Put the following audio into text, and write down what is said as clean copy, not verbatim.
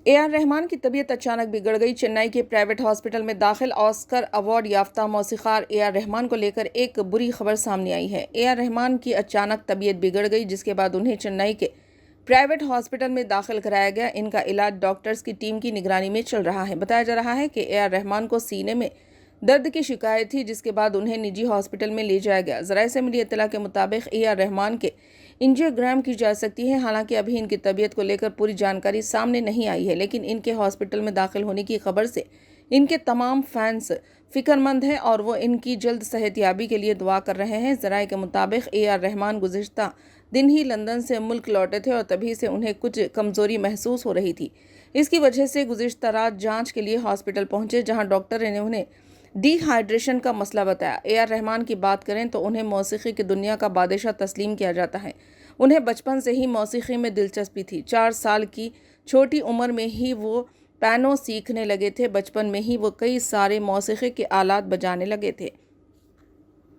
A R Rahman की तबीयत अचानक बिगड़ गई। चेन्नई के प्राइवेट हॉस्पिटल में दाखिल ऑस्कर अवार्ड याफ्ता मौसीकार ए आर रहमान को लेकर एक बुरी खबर सामने आई है। ए आर रहमान की अचानक तबीयत बिगड़ गई, जिसके बाद उन्हें चेन्नई के प्राइवेट हॉस्पिटल में दाखिल कराया गया। इनका इलाज डॉक्टर्स की टीम की निगरानी में चल रहा है। बताया जा रहा है कि ए आर रहमान को सीने में दर्द की शिकायत थी, जिसके बाद उन्हें निजी हॉस्पिटल में ले जाया गया। जराये से मिली इत्तला के मुताबिक ए आर रहमान के एंजियोग्राम की जा सकती है। हालांकि अभी इनकी तबीयत को लेकर पूरी जानकारी सामने नहीं आई है, लेकिन इनके हॉस्पिटल में दाखिल होने की खबर से इनके तमाम फैंस फिक्रमंद हैं और वो इनकी जल्द सेहतयाबी के लिए दुआ कर रहे हैं। जराये के मुताबिक ए आर रहमान गुज़िश्ता दिन ही लंदन से मुल्क लौटे थे और तभी से उन्हें कुछ कमज़ोरी महसूस हो रही थी। इसकी वजह से गुज़िश्ता रात जांच के लिए हॉस्पिटल पहुंचे, जहां डॉक्टर ने उन्हें डिहाइड्रेशन का मसला बताया। ए आर रहमान की बात करें तो उन्हें मौसीकी की दुनिया का बादशाह तस्लीम किया जाता है। उन्हें बचपन से ही मौसीकी में दिलचस्पी थी। 4 साल की छोटी उम्र में ही वो पियानो सीखने लगे थे। बचपन में ही वो कई सारे मौसीकी के आलात बजाने लगे थे।